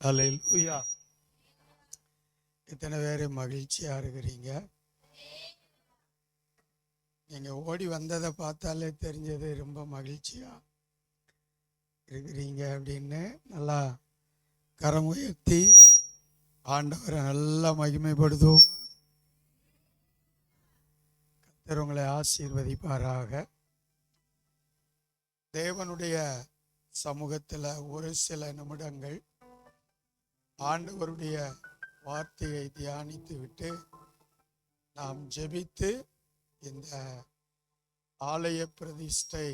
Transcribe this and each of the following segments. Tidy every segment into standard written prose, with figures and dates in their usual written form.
அல்லேலூயா. எத்தனை பேர் மகிழ்ச்சியாக இருக்கிறீங்க? நீங்கள் ஓடி வந்ததை பார்த்தாலே தெரிஞ்சது ரொம்ப மகிழ்ச்சியாக இருக்கிறீங்க அப்படின்னு. நல்லா கரம் உயர்த்தி ஆண்டவரை நல்லா மகிமைப்படுத்தும். கர்த்தர் உங்களை ஆசீர்வதிப்பாராக. தேவனுடைய சமூகத்தில் ஒரு சில நிமிடங்கள் ஆண்டவருடைய வார்த்தையை தியானித்து விட்டு நாம் ஜெபித்து இந்த ஆலய பிரதிஷ்டை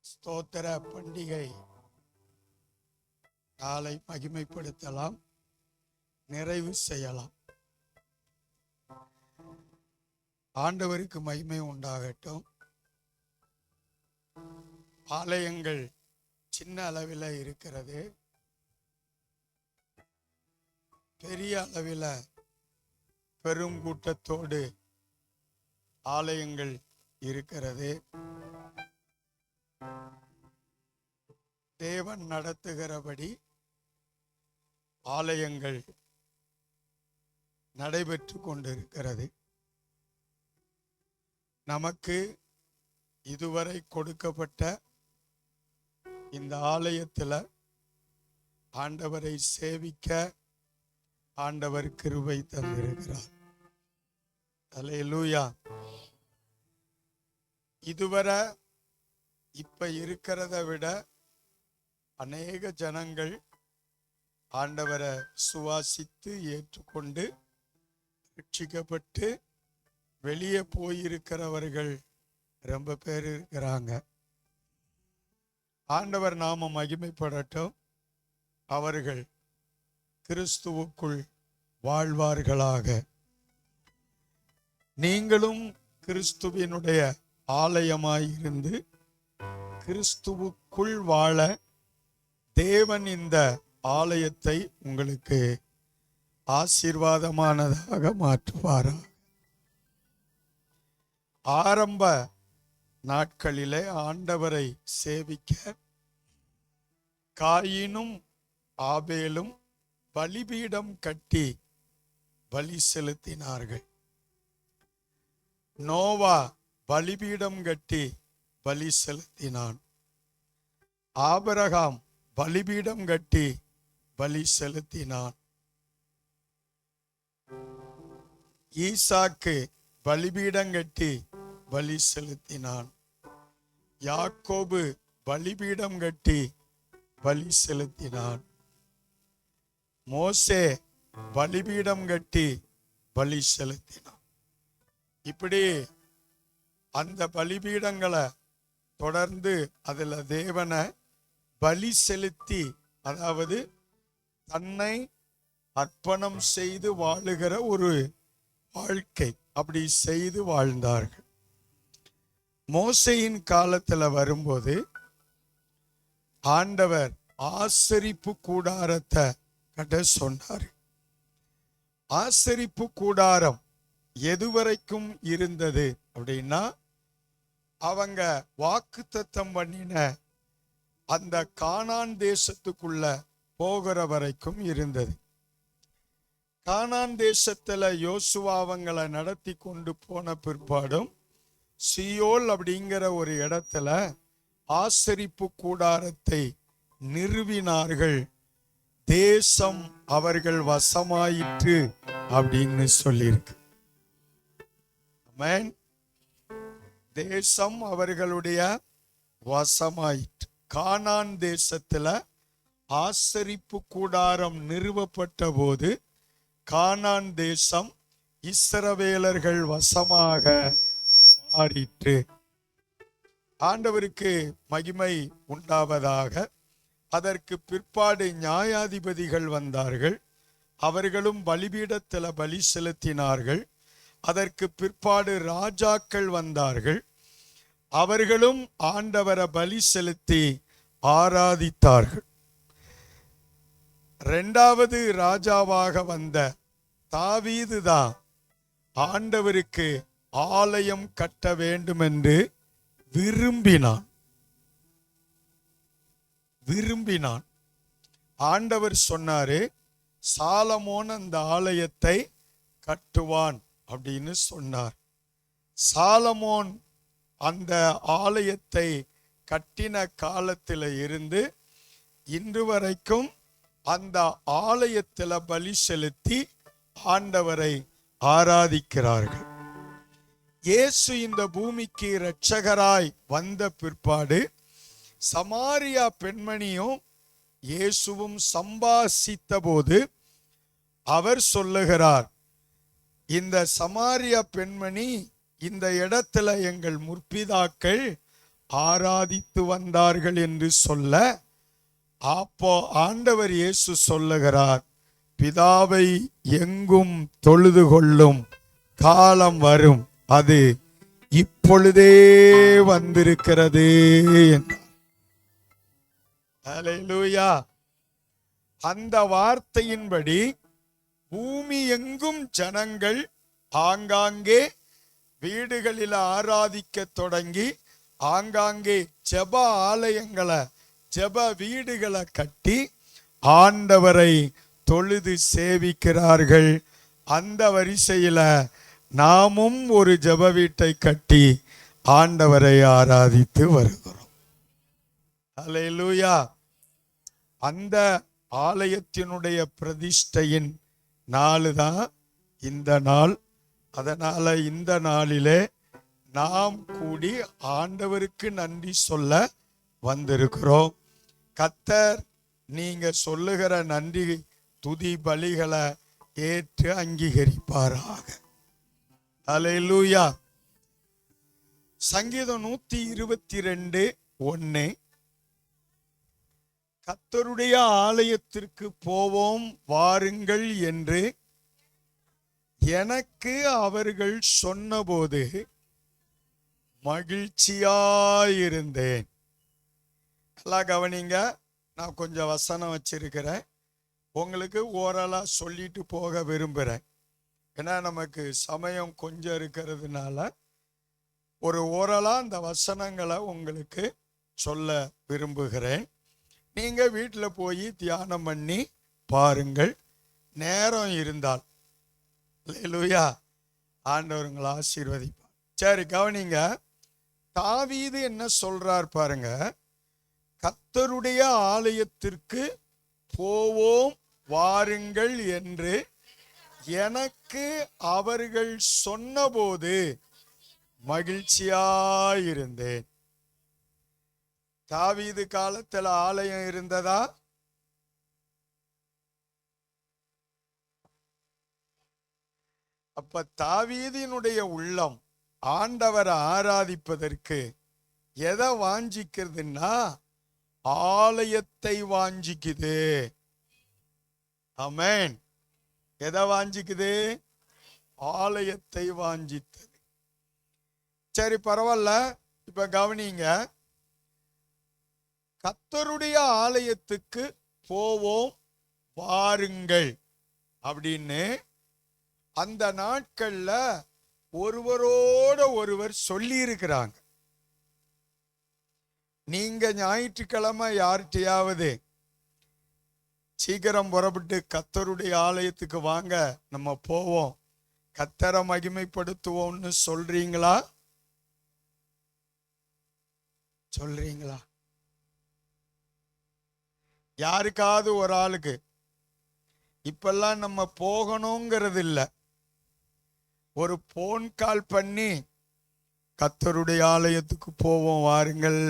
ஸ்தோத்திர பண்டிகை நாளை மகிமைப்படுத்தலாம், நிறைவு செய்யலாம். ஆண்டவருக்கு மகிமை உண்டாகட்டும். ஆலயங்கள் சின்ன அளவில் இருக்கிறது, பெரிய அளவில் பெரும் கூட்டத்தோடு ஆலயங்கள் இருக்கிறது. தேவன் நடத்துகிறபடி ஆலயங்கள் நடைபெற்று கொண்டிருக்கிறது. நமக்கு இதுவரை கொடுக்கப்பட்ட இந்த ஆலயத்தில் ஆண்டவரை சேவிக்க ஆண்டவர் கிருபை தந்திருக்கிறார். அல்லேலூயா. இதுவரை இப்ப இருக்கிறத விட அநேக ஜனங்கள் ஆண்டவரை சுவாசித்து ஏற்றுக்கொண்டு ரட்சிக்கப்பட்டு வெளியே போயிருக்கிறவர்கள் ரொம்ப பேர் இருக்கிறாங்க. ஆண்டவர் நாம மகிமைப்படட்டும். அவர்கள் கிறிஸ்துவுக்குள் வாழ்வார்களாக. நீங்களும் கிறிஸ்துவினுடைய ஆலயமாயிருந்து கிறிஸ்துவுக்குள் வாழ தேவன் இந்த ஆலயத்தை உங்களுக்கு ஆசீர்வாதமானதாக மாற்றுவாரா. ஆரம்ப நாட்களிலே ஆண்டவரை சேவிக்க காயினும் ஆபேலும் பலிபீடம் கட்டி பலி செலுத்தினார்கள். நோவா பலிபீடம் கட்டி பலி செலுத்தினான். ஆபிரகாம் பலிபீடம் கட்டி பலி செலுத்தினான். ஈசாக்கு பலிபீடம் கட்டி பலி செலுத்தினான். யாக்கோபு பலிபீடம் கட்டி பலி செலுத்தினான். மோசே பலிபீடம் கட்டி பலி செலுத்தினான். இப்படி அந்த பலிபீடங்களை தொடர்ந்து அதில் தேவனை பலி செலுத்தி, அதாவது தன்னை அர்ப்பணம் செய்து வாழுகிற ஒரு வாழ்க்கை, அப்படி செய்து வாழ்ந்தார்கள். மோசேயின் காலத்தில் வரும்போது ஆண்டவர் ஆசரிப்பு கூடாரத்தை கட்ட சொன்னார். ஆசரிப்பு கூடாரம் எதுவரைக்கும் இருந்தது அப்படின்னா, அவங்க வாக்குத்தத்தம் பண்ணின அந்த கானான் தேசத்துக்குள்ள போகிற வரைக்கும் இருந்தது. கானான் தேசத்துல யோசுவா அவங்களை நடத்தி கொண்டு போன பிற்பாடும் சியோல் அப்படிங்கிற ஒரு இடத்துல ஆசரிப்பு கூடாரத்தை நிறுவினார்கள். தேசம் அவர்கள் வசமாயிற்று அப்படின்னு சொல்லியிருக்கு. ஆமென். தேசம் அவர்களுடைய வசமாயிற்று. கானான் தேசத்துல ஆசரிப்பு கூடாரம் நிறுவப்பட்ட போது கானான் தேசம் இஸ்ரவேலர்கள் வசமாக மாறிற்று. ஆண்டவருக்கு மகிமை உண்டாவதாக. அதற்கு பிற்பாடு நியாயாதிபதிகள் வந்தார்கள். அவர்களும் பலிபீடத்தில் பலி செலுத்தினார்கள். அதற்கு பிற்பாடு ராஜாக்கள் வந்தார்கள். அவர்களும் ஆண்டவரை பலி செலுத்தி ஆராதித்தார்கள். இரண்டாவது ராஜாவாக வந்த தாவீது தான் ஆண்டவருக்கு ஆலயம் கட்ட வேண்டும் என்று விரும்பினான். ஆண்டவர் சொன்னாரு, சாலமோன் அந்த ஆலயத்தை கட்டுவான் அப்படின்னு சொன்னார். சாலமோன் அந்த ஆலயத்தை கட்டின காலத்தில் இருந்து இன்று வரைக்கும் அந்த ஆலயத்தில் பலி செலுத்தி ஆண்டவரை ஆராதிக்கிறார்கள். இயேசு இந்த பூமிக்கு இரட்சகராய் வந்த பிற்பாடு சமாரியா பெண்மணியும் இயேசுவும் சம்பாஷித்த போது அவர் சொல்லுகிறார், இந்த சமாரியா பெண்மணி இந்த இடத்துல எங்கள் முற்பிதாக்கள் ஆராதித்து வந்தார்கள் என்று சொல்ல, அப்போ ஆண்டவர் இயேசு சொல்லுகிறார், பிதாவை எங்கும் தொழுது கொள்ளும் காலம் வரும், அது இப்பொழுதே வந்திருக்கிறது என்றார். ஹல்லேலூயா. அந்த வார்த்தையின்படி பூமி எங்கும் ஜனங்கள் ஆங்காங்கே வீடுகளில் ஆராதிக்க தொடங்கி ஆங்காங்கே ஜெப ஆலயங்களை ஜெப வீடுகளை கட்டி ஆண்டவரை தொழுது சேவிக்கிறார்கள். அந்த வரிசையில் நாமும் ஒரு ஜெப வீட்டை கட்டி ஆண்டவரை ஆராதித்து வருகிறோம். ஹல்லேலூயா. அந்த ஆலயத்தினுடைய பிரதிஷ்டையின் நாள் தான் இந்த நாள். அதனால இந்த நாளிலே நாம் கூடி ஆண்டவருக்கு நன்றி சொல்ல வந்திருக்கிறோம். கர்த்தர் நீங்க சொல்லுகிற நன்றி துதி பலிகளை ஏற்று அங்கீகரிப்பாராக. ஹல்லேலூயா. சங்கீதம் 122:1, கர்த்தருடைய ஆலயத்திற்கு போவோம் வாருங்கள் என்று எனக்கு அவர்கள் சொன்னபோது மகிழ்ச்சியாயிருந்தேன். எல்லாம் கவனிங்க, நான் கொஞ்சம் வசனம் வச்சிருக்கிறேன், உங்களுக்கு ஓரலா சொல்லிட்டு போக விரும்புகிறேன். ஏன்னா நமக்கு சமயம் கொஞ்சம் இருக்கிறதுனால ஒரு ஓரலா அந்த வசனங்களை உங்களுக்கு சொல்ல விரும்புகிறேன். நீங்க வீட்டில் போய் தியானம் பண்ணி பாருங்கள், நேரம் இருந்தால். அல்லேலூயா. ஆண்டவருங்களை ஆசீர்வதிப்பார். சரி கவனிங்க, தாவீது என்ன சொல்றார் பாருங்க, கர்த்தருடைய ஆலயத்திற்கு போவோம் வாருங்கள் என்று எனக்கு அவர்கள் சொன்னபோது மகிழ்ச்சியாயிருந்தேன். தாவீது காலத்தில் ஆலயம் இருந்ததா? அப்ப தாவீதினுடைய உள்ளம் ஆண்டவரை ஆராதிப்பதற்கு எதை வாஞ்சிக்கிறதுன்னா ஆலயத்தை வாஞ்சிக்குது. ஆமென். எதை வாஞ்சிக்குது? ஆலயத்தை வாஞ்சித்தது. சரி பரவாயில்ல. இப்ப கவனிங்க, கர்த்தருடைய ஆலயத்துக்கு போவோம் வாருங்கள் அப்படின்னு அந்த நாட்கள்ல ஒருவரோட ஒருவர் சொல்லி இருக்கிறாங்க. நீங்க ஞாயிற்றுக்கிழமை யார்கிட்டையாவது சீக்கிரம் புறப்பட்டு கர்த்தருடைய ஆலயத்துக்கு வாங்க நம்ம போவோம் கர்த்தரை மகிமைப்படுத்துவோம்னு சொல்றீங்களா? சொல்றீங்களா? யாருக்காவது ஒரு ஆளுக்கு. இப்பெல்லாம் நம்ம போகணுங்கிறது இல்லை, ஒரு போன் கால் பண்ணி கர்த்தருடைய ஆலயத்துக்கு போவோம் வாருங்கள்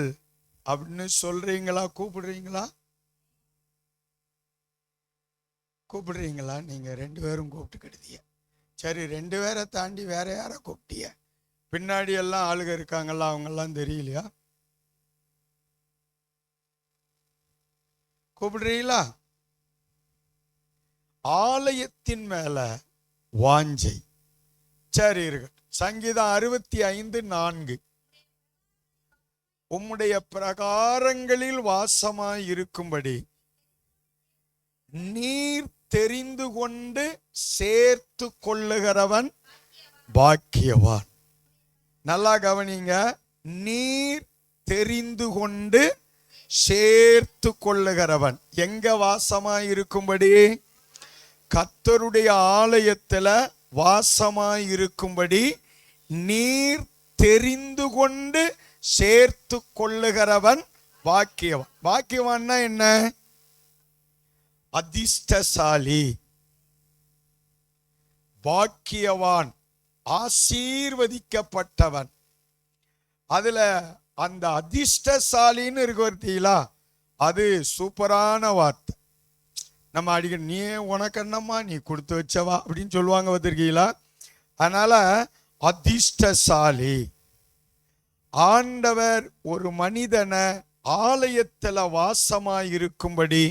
அப்படின்னு சொல்றீங்களா? கூப்பிடுறீங்களா? கூப்பிடுறீங்களா? நீங்க 2 பேரும் கூப்பிட்டு கெடுதிய. சரி, 2 பேரை தாண்டி வேற யாரை கூப்பிட்டிய? பின்னாடி எல்லாம் ஆளுக இருக்காங்கல்ல, அவங்கெல்லாம் தெரியலையா? கூப்பிடுறீங்களா? ஆலயத்தின் மேல வாஞ்சை. சரி இருக்கட்டும். சங்கீதம் 65:4, உம்முடைய பிரகாரங்களில் வாசமாய் இருக்கும்படி நீர் தெரிந்து கொண்டு சேர்த்து கொள்ளுகிறவன் பாக்கியவான். நல்லா கவனிங்க, நீர் தெரிந்து கொண்டு சேர்த்து கொள்ளுகிறவன். எங்க வாசமாய் இருக்கும்படி? கர்த்தருடைய ஆலயத்துல வாசமாய் இருக்கும்படி நீர் தெரிந்து கொண்டு சேர்த்து கொள்ளுகிறவன் பாக்கியவான். பாக்கியவான்னா என்ன? அதிர்ஷ்டசாலி, பாக்கியவான், ஆசீர்வதிக்கப்பட்டவன். அதுல அந்த அதிர்ஷ்டசாலின்னு இருக்கு பார்த்தீங்களா, அது சூப்பரான வார்த்தை. நம்ம அடிக்கடி நீ உனக்கு என்னம்மா நீ கொடுத்து வச்சவா அப்படின்னு சொல்லுவாங்க பார்த்திருக்கீங்களா. அதனால அதிர்ஷ்டசாலி. ஆண்டவர் ஒரு மனிதனை ஆலயத்துல வாசமாய் இருக்கும்படி,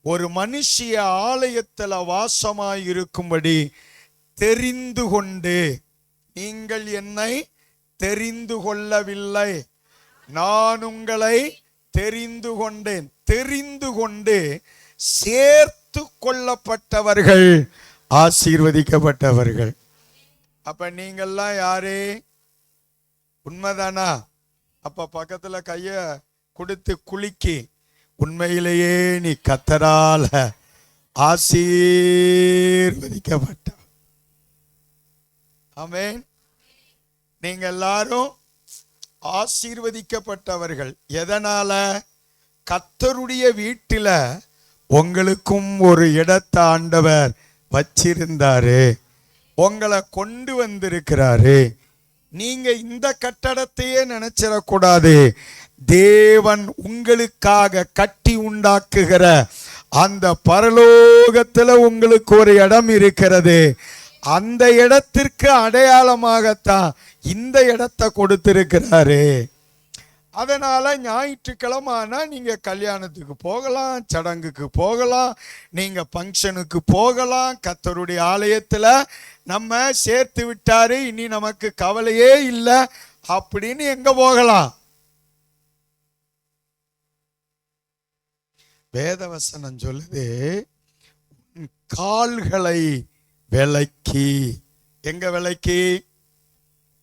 ஒரு மனுஷிய ஆலயத்துல வாசமாய் இருக்கும்படி தெரிந்து கொண்டு, நீங்கள் என்னை தெரிந்து கொள்ளவில்லை, நான் உங்களை தெரிந்து கொண்டேன். தெரிந்து கொண்டு சேர்த்து கொள்ளப்பட்டவர்கள் ஆசீர்வதிக்கப்பட்டவர்கள். அப்ப நீங்கள்லாம் யாரு? உண்மைதானா? அப்ப பக்கத்துல கைய கொடுத்து குலுக்கி, உண்மையிலேயே நீ கர்த்தரால ஆசீர்வதிக்கப்பட்ட. ஆமென். நீங்க எல்லாரும் ஆசீர்வதிக்கப்பட்டவர்கள். எதனால? கர்த்தருடைய வீட்டில உங்களுக்கும் ஒரு இடத்தை ஆண்டவர் வச்சிருந்தாரு, உங்களை கொண்டு வந்திருக்கிறாரு. நீங்க இந்த கட்டடத்தையே நினைச்சிடக்கூடாது. தேவன் உங்களுக்காக கட்டி உண்டாக்குகிற அந்த பரலோகத்துல உங்களுக்கு ஒரு இடம் இருக்கிறது. அந்த இடத்திற்கு அடையாளமாகத்தான் இந்த இடத்தை கொடுத்திருக்கிறாரு. அதனால ஞாயிற்றுக்கிழமை ஆனா நீங்க கல்யாணத்துக்கு போகலாம், சடங்குக்கு போகலாம், நீங்க ஃபங்க்ஷனுக்கு போகலாம். கர்த்தருடைய ஆலயத்துல நம்ம சேர்த்து விட்டாரு, இனி நமக்கு கவலையே இல்லை அப்படின்னு எங்க போகலாம்? வேதவசனம் சொல்லுது, கால்களை விலக்கி. எங்க விலக்கி?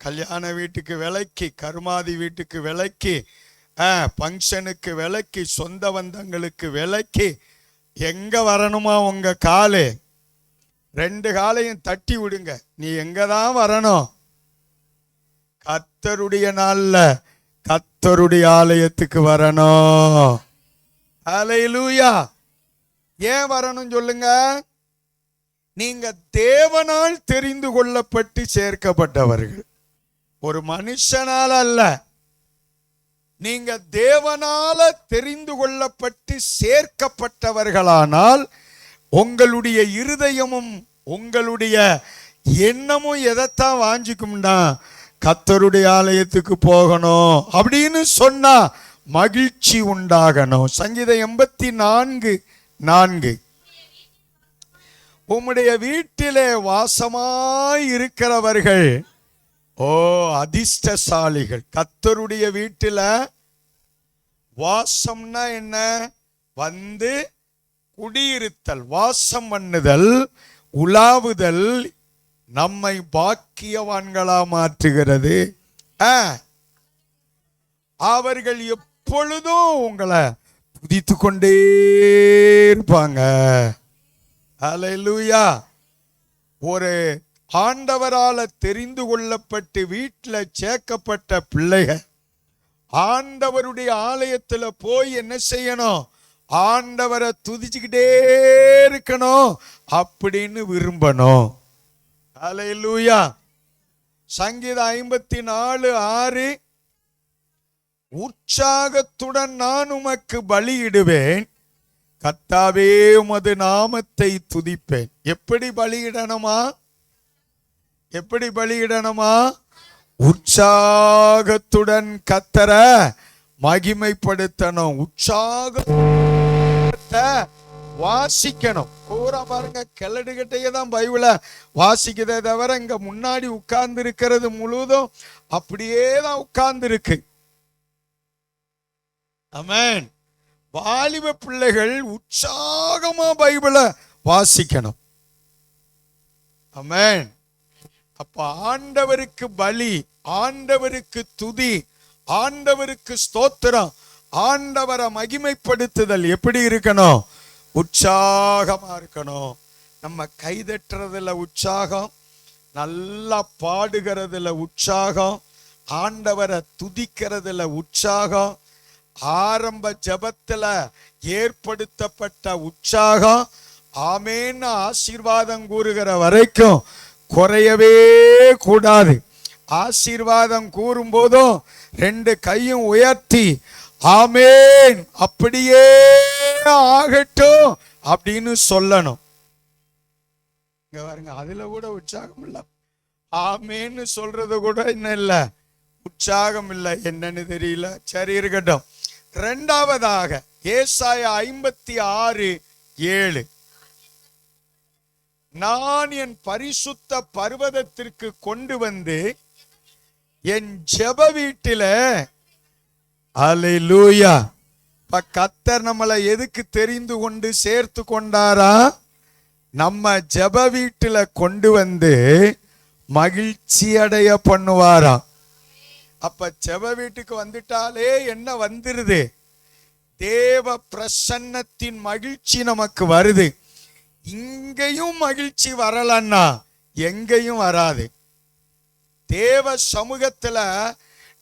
கல்யாண வீட்டுக்கு விலக்கி, கருமாதி வீட்டுக்கு விலக்கி, ஃபங்க்ஷனுக்கு விலக்கி, சொந்த பந்தங்களுக்கு விலக்கி. எங்க வரணுமா உங்க காலு? ரெண்டு காலையும் தட்டி விடுங்க. நீ எங்க தான் வரணும்? கர்த்தருடைய நாள்ல கர்த்தருடைய ஆலயத்துக்கு வரணும். ஹல்லேலூயா. ஏன் வரணும் சொல்லுங்க? நீங்க தேவனால் தெரிந்து கொள்ளப்பட்டு சேர்க்கப்பட்டவர்கள், ஒரு மனுஷனால அல்ல. நீங்க தேவனால தெரிந்து கொள்ளப்பட்டு சேர்க்கப்பட்டவர்களானால் உங்களுடைய இருதயமும் உங்களுடைய எண்ணமும் எதைத்தான் வாஞ்சிக்கும்னா, கர்த்தருடைய ஆலயத்துக்கு போகணும் அப்படின்னு சொன்னா மகிழ்ச்சி உண்டாகணும். சங்கீதம் 84:4, உம்முடைய வீட்டிலே வாசமாய் இருக்கிறவர்கள் அதிர்ஷ்டசாலிகள். கர்த்தருடைய வீட்டில வாசம்னா என்ன? வந்து குடியிருத்தல், வாசம் பண்ணுதல், உலாவுதல் நம்மை பாக்கியவான்களா மாற்றுகிறது. அவர்கள் எப்பொழுதும் உங்களை துதித்து கொண்டே இருப்பாங்க. ஹல்லேலூயா. ஒரு ஆண்டவரால தெரிந்து கொள்ளப்பட்டு வீட்டில் சேர்க்கப்பட்ட பிள்ளைகள் ஆண்டவருடைய ஆலயத்துல போய் என்ன செய்யணும்? ஆண்டவரை துதிச்சுக்கிட்டே இருக்கணும் அப்படின்னு விரும்பணும். ஹல்லேலூயா. சங்கீதம் 54:6, உற்சாகத்துடன் நான் உமக்கு பலியிடுவேன், கர்த்தாவே உமது நாமத்தை துதிப்பேன். எப்படி பலியிடணுமா? எப்படி பலியிடணுமா? உற்சாகத்துடன் கர்த்தரை மகிமைப்படுத்தணும். உற்சாகத்தை வாசிக்கணும். பூரா பாருங்க, கிளடுகட்டையே தான் பைபிள வாசிக்கிறதே தவிர இங்க முன்னாடி உட்கார்ந்து இருக்கிறது முழுவதும் அப்படியே தான் உட்கார்ந்து இருக்கு. ஆமென். வாலிப பிள்ளைகள் உற்சாகமா பைபிளை வாசிக்கணும். ஆமென். அப்ப ஆண்டவருக்கு பலி, ஆண்டவருக்கு துதி, ஆண்டவருக்கு ஸ்தோத்திரம், ஆண்டவரை மகிமைப்படுத்துதல் எப்படி இருக்கணும்? உற்சாகமா இருக்கணும். நம்ம கைதட்டுறதுல உற்சாகம், நல்லா பாடுகிறதுல உற்சாகம், ஆண்டவரை துதிக்கிறதுல உற்சாகம், ஆரம்ப ஜெபத்துல ஏற்படுத்தப்பட்ட உற்சாகம் ஆமேன்னு ஆசீர்வாதம் கூறுகிற வரைக்கும் குறையவே கூடாது. ஆசீர்வாதம் கூறும் போதும் 2 கையும் உயர்த்தி ஆமேன் அப்படியே ஆகட்டும் அப்படின்னு சொல்லணும். இங்க பாருங்க, அதுல கூட உற்சாகம் இல்ல. ஆமேன்னு சொல்றது கூட என்ன இல்ல, உற்சாகம் இல்லை. என்னன்னு தெரியல. சரி, இருக்கட்டும். 2வதாக ஏசாயா 56:7, நான் என் பரிசுத்த பர்வதத்திற்கு கொண்டு வந்து என் ஜெப வீட்டில, அல்லேலூயா. இப்ப கர்த்தர் நம்மளை எதுக்கு தெரிந்து கொண்டு சேர்த்து கொண்டாரா? நம்ம ஜெப வீட்டில கொண்டு வந்து மகிழ்ச்சி அடைய பண்ணுவாராம். அப்ப ஜெப வீட்டுக்கு வந்துட்டாலே என்ன வந்துருது? தேவ பிரசன்னத்தின் மகிழ்ச்சி நமக்கு வருது. இங்கேயும் மகிழ்ச்சி வரலன்னா எங்கேயும் வராது. தேவ சமூகத்துல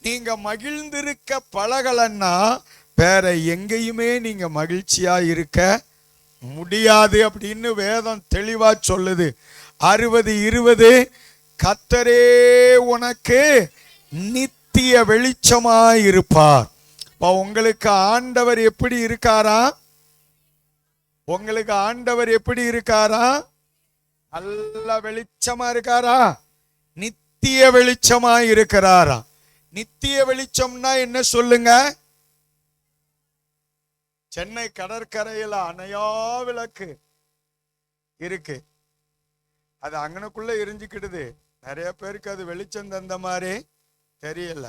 நீங்க மகிழ்ந்திருக்க பழகலன்னா வேற எங்கேயுமே நீங்க மகிழ்ச்சியா இருக்க முடியாது அப்படின்னு வேதம் தெளிவா சொல்லுது. 60:20, கர்த்தரே உனக்கு நித்திய வெளிச்சமாய் இருப்பார். உங்களுக்கு ஆண்டவர் எப்படி இருக்காரா? உங்களுக்கு ஆண்டவர் எப்படி இருக்காரா? நல்ல வெளிச்சமா இருக்காரா? நித்திய வெளிச்சமாய் இருக்கிறாரா? நித்திய வெளிச்சம்னா என்ன சொல்லுங்க? சென்னை கடற்கரையில அணையா விளக்கு இருக்கு, அது அங்கனுக்குள்ள எரிஞ்சுக்கிடுது. நிறைய பேருக்கு அது வெளிச்சம் தந்த மாதிரி தெரியல.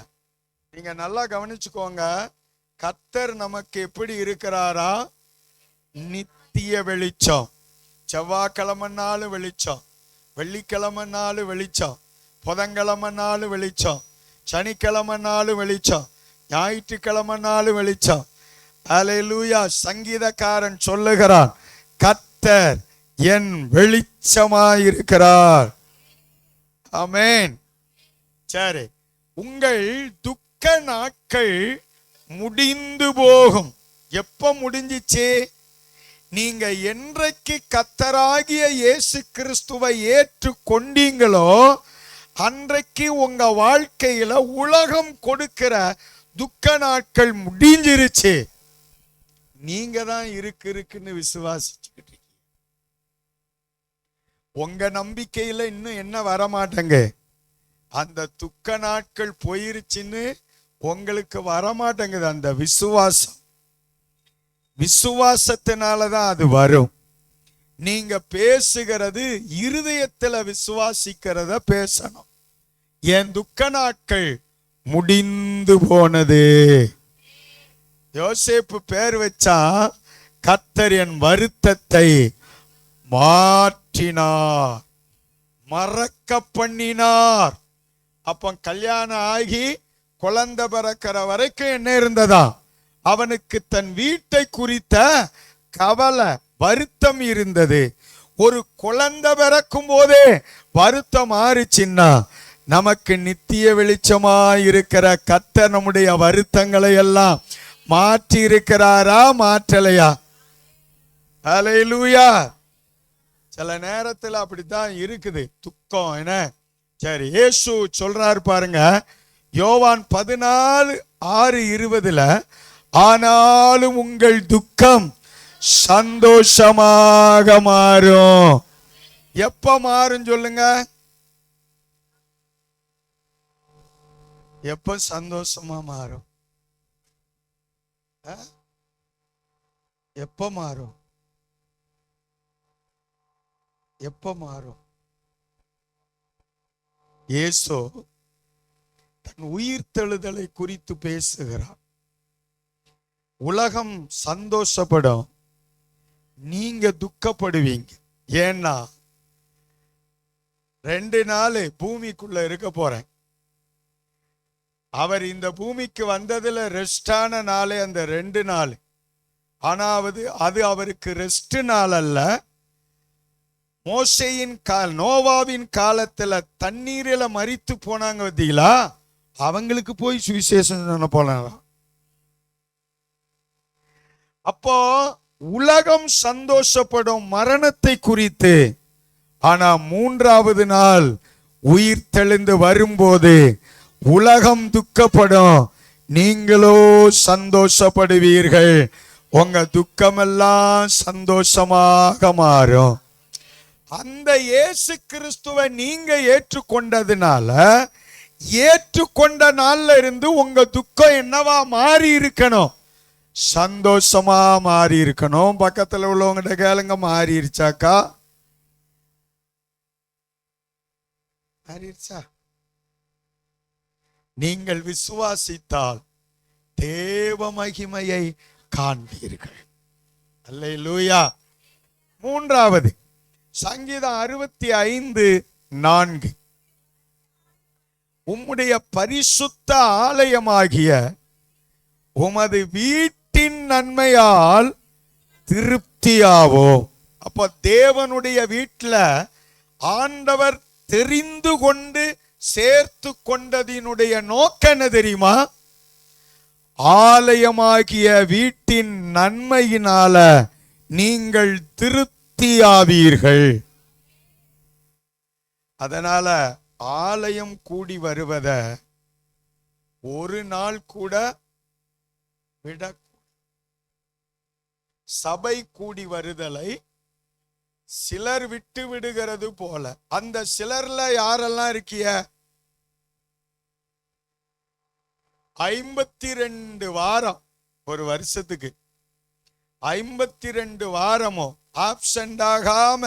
நீங்க நல்லா கவனிச்சுக்கோங்க. கர்த்தர் நமக்கு எப்படி இருக்கிறாரா? நித்திய வெளிச்சம். செவ்வாய்க்கிழமை நாள் வெளிச்சம், வெள்ளிக்கிழமை நாள் வெளிச்சம், புதன்கிழமை நாள் வெளிச்சம், சனிக்கிழமை நாள் வெளிச்சம், ஞாயிற்றுக்கிழமை நாள் வெளிச்சம். அல்லேலூயா. சங்கீதக்காரன் சொல்லுகிறான், கர்த்தர் என் வெளிச்சமாயிருக்கிறார். ஆமென். சரி, உங்கள் துக்க நாட்கள் முடிந்து போகும். எப்ப முடிஞ்சிச்சு? நீங்க என்றைக்கு கர்த்தராகிய இயேசு கிறிஸ்துவை ஏற்று கொண்டீங்களோ அன்றைக்கு உங்க வாழ்க்கையில உலகம் கொடுக்கிற துக்க நாட்கள் முடிஞ்சிருச்சு. நீங்க தான் இருக்குன்னு விசுவாசிச்சுக்கிட்டு, உங்க நம்பிக்கையில இன்னும் என்ன வரமாட்டேங்க, அந்த துக்க நாட்கள் போயிருச்சுன்னு உங்களுக்கு வரமாட்டேங்குது. அந்த விசுவாசம், விசுவாசத்தினாலதான் அது வரும். நீங்க பேசுகிறது இருதயத்துல விசுவாசிக்கிறத பேசணும். என் துக்க நாட்கள் முடிந்து போனது. யோசேப்பு பேர் வச்சா கர்த்தர் என் வருத்தத்தை மாற்றினார், மறக்க பண்ணினார். அப்ப கல்யாணம் ஆகி குழந்தை பிறக்கிற வரைக்கும் என்ன இருந்ததா? அவனுக்கு தன் வீட்டை குறித்த கவலை, வருத்தம் இருந்தது. ஒரு குழந்தை பிறக்கும் போதே வருத்தம் மாறிச்சின்னா நமக்கு நித்திய வெளிச்சமாய் இருக்கிற கர்த்தர் நம்முடைய வருத்தங்களை எல்லாம் மாற்றி இருக்கிறாரா, மாற்றலையா? அல்லேலூயா. சில நேரத்தில் அப்படித்தான் இருக்குது துக்கம். என்ன சரி, இயேசு சொல்றாரு பாருங்க, யோவான் 14:6-20, ஆனாலும் உங்கள் துக்கம் சந்தோஷமாக மாறும். எப்ப மாறும் சொல்லுங்க? எப்ப சந்தோஷமா மாறும்? எப்ப மாறும்? எப்ப மாறும்? இயேசு தன் உயிர்த்தெழுதலை குறித்து பேசுகிறார். உலகம் சந்தோஷப்படும், நீங்க துக்கப்படுவீங்க. ஏன்னா 2 நாள் பூமிக்குள்ள இருக்க போறேன். அவர் இந்த பூமிக்கு வந்ததுல ரெஸ்டான நாளே அந்த 2 நாள். ஆனாவது அது அவருக்கு ரெஸ்ட் நாள் அல்ல. மோசேயின் நோவாவின் காலத்துல தண்ணீரில மரித்து போனாங்க பார்த்தீங்களா, அவங்களுக்கு போய் சுவிசேஷம் சொன்ன போலாம். அப்போ உலகம் சந்தோஷப்படும் மரணத்தை குறித்து, ஆனா 3வது நாள் உயிர் தெளிந்து வரும்போது உலகம் துக்கப்படும், நீங்களோ சந்தோஷப்படுவீர்கள். உங்க துக்கமெல்லாம் சந்தோஷமாக மாறும். அந்த இயேசு கிறிஸ்துவை நீங்க ஏற்றுக்கொண்டதுனால, ஏற்றுக்கொண்ட நாள்ல இருந்து உங்க துக்கம் என்னவா மாறி இருக்கணும்? சந்தோஷமா மாறி இருக்கணும். பக்கத்துல உள்ளவங்கிட்ட கேளுங்க, மாறிடுச்சாக்கா? மாறிடுச்சா? நீங்கள் விசுவாசித்தால் தேவ மகிமையை காண்பீர்கள். அல்லேலூயா. 3வது சங்கீதம் 65:4. உம்முடைய பரிசுத்த ஆலயமாகிய உமது வீட்டின் நன்மையால் திருப்தியாவோ. அப்போ தேவனுடைய வீட்டில் ஆண்டவர் தெரிந்து கொண்டு சேர்த்து கொண்டதினுடைய நோக்கம் என்ன தெரியுமா? ஆலயமாகிய வீட்டின் நன்மையினால நீங்கள் திருப்தியாவீர்கள். அதனால ஆலயம் கூடி வருவத ஒரு நாள் கூட விட, சபை கூடி வருதலை சிலர் விட்டு விடுகிறது போல. அந்த சிலர்ல யாரெல்லாம் இருக்கிய? 52 வாரம் ஒரு வருஷத்துக்கு 52 வாரமும் ஆப்சென்ட் ஆகாம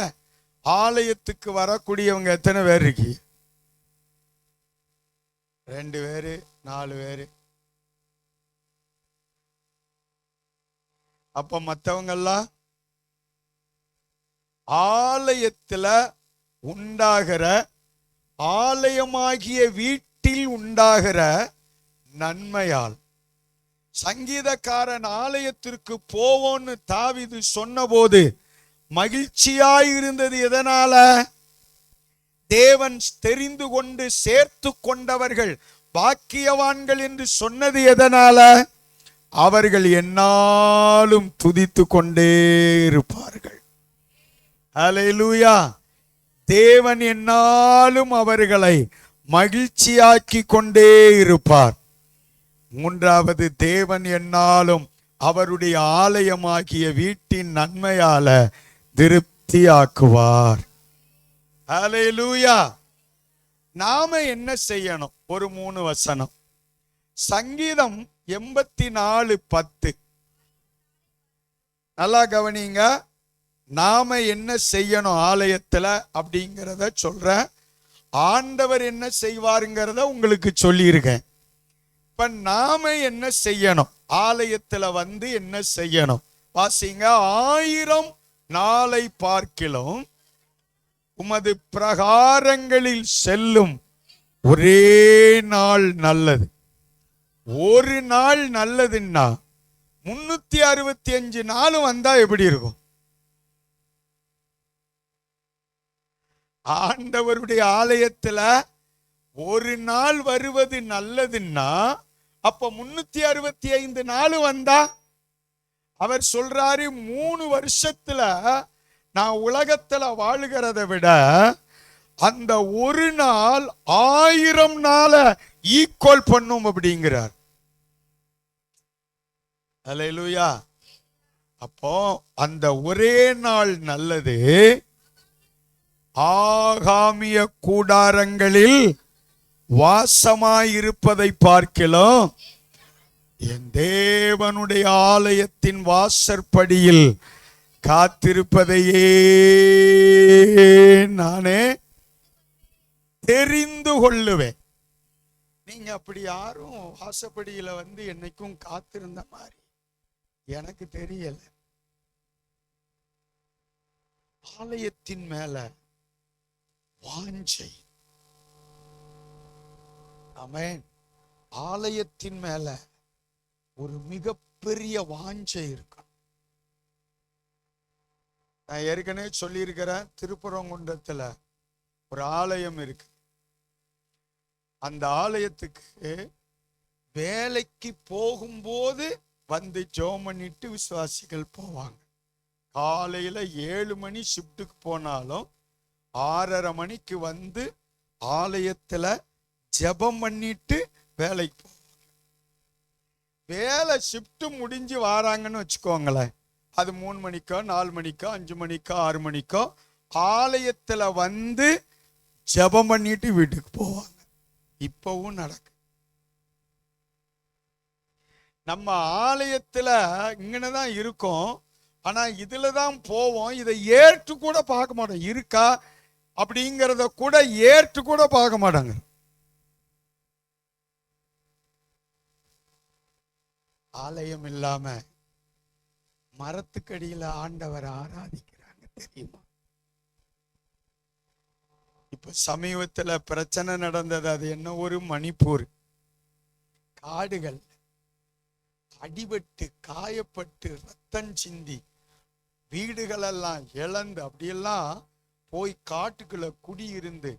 ஆலயத்துக்கு வரக்கூடியவங்க எத்தனை பேர் இருக்கீங்க? 2 பேரு, 4 பேரு. அப்ப மற்றவங்கெல்லாம் ஆலயத்துல உண்டாகிற, ஆலயமாகிய வீட்டில் உண்டாகிற நன்மையால். சங்கீதக்காரன் ஆலயத்திற்கு போவோன்னு தாவீது சொன்னபோது மகிழ்ச்சியாயிருந்தது எதனால? தேவன் தெரிந்து கொண்டு சேர்த்து கொண்டவர்கள் பாக்கியவான்கள் என்று சொன்னது எதனால? அவர்கள் என்னாலும் துதித்து கொண்டே இருப்பார்கள். அல்லேலூயா. தேவன் என்னாலும் அவர்களை மகிழ்ச்சியாக்கி கொண்டே இருப்பார். 3வது, தேவன் என்னாலும் அவருடைய ஆலயமாகிய வீட்டின் நன்மையால திருப்தியாக்குவார். அல்லேலூயா. நாம என்ன செய்யணும்? ஒரு 3 வசனம். சங்கீதம் 84:10. நல்லா கவனிங்க. நாம என்ன செய்யணும் ஆலயத்துல அப்படிங்கிறத சொல்றேன். ஆண்டவர் என்ன செய்வாருங்கிறத உங்களுக்கு சொல்லியிருக்கேன். இப்ப நாம என்ன செய்யணும்? ஆலயத்துல வந்து என்ன செய்யணும்? வாசிங்க. 1000 நாளை பார்க்கிலும் உமது பிரகாரங்களில் செல்லும் ஒரே நாள் நல்லது. ஒரு நாள் நல்லதுன்னா 365 நாளும் வந்தா எப்படி இருக்கும்? ஆண்டவருடைய ஆலயத்துல ஒரு நாள் வருவது நல்லதுன்னா அப்ப 365 நாள் வந்தா, அவர் சொல்றாரு 3 வருஷத்துல நான் உலகத்துல வாழுகிறத விட அந்த ஒரு நாள் 1000 நாளை ஈக்குவல் பண்ணும் அப்படிங்கிறார். அல்லேலூயா. அப்போ அந்த ஒரே நாள் நல்லது. ஆகாமிய கூடாரங்களில் வாசமாயிருப்பதை பார்க்கலாம் என் தேவனுடைய ஆலயத்தின் வாசற்படியில் காத்திருப்பதையே நானே தெரிந்து கொள்ளுவேன். நீங்க அப்படி யாரும் வாசப்படியில வந்து என்னைக்கும் காத்திருந்த மாதிரி எனக்கு தெரியல. ஆலயத்தின் மேல வாஞ்சை. ஆமென். ஆலயத்தின் மேல ஒரு மிகப்பெரிய வாஞ்சை இருக்கும். நான் ஏற்கனவே சொல்லியிருக்கிறேன், திருப்பரங்குன்றத்துல ஒரு ஆலயம் இருக்கு. அந்த ஆலயத்துக்கு வேலைக்கு போகும்போது வந்து ஜெபம் பண்ணிட்டு விசுவாசிகள் போவாங்க. காலையில 7 மணி ஷிப்டுக்கு போனாலும் 6:30 மணிக்கு வந்து ஆலயத்துல ஜெபம் பண்ணிட்டு வேலைக்கு போவாங்க. வேலை ஷிப்ட் முடிஞ்சு வராங்கன்னு வச்சுக்கோங்களேன், அது 3 மணிக்கோ 4 மணிக்கோ 5 மணிக்கோ 6 மணிக்கோ ஆலயத்துல வந்து ஜெபம் பண்ணிட்டு வீட்டுக்கு போவாங்க. இப்பவும் நடக்கு. நம்ம ஆலயத்துல இங்கனதான் இருக்கோம், ஆனா இதுலதான் போவோம். இதை ஏற்று கூட பார்க்க மாட்டோம். இருக்கா அப்படிங்கிறத கூட ஏற்று கூட பார்க்க மாட்டாங்க. ஆலயம் இல்லாம மரத்துக்கடியில ஆண்டவர் ஆராதிக்கிறாங்க, தெரியுமா? இப்ப சமீபத்துல பிரச்சனை நடந்தது. அது என்ன, ஒரு மணிப்பூர் காடுகள் அடிபட்டு காயப்பட்டு ரத்தம் சிந்தி வீடுகளெல்லாம் இழந்து அப்படியெல்லாம் போய் காட்டுக்குள்ள குடியிருந்து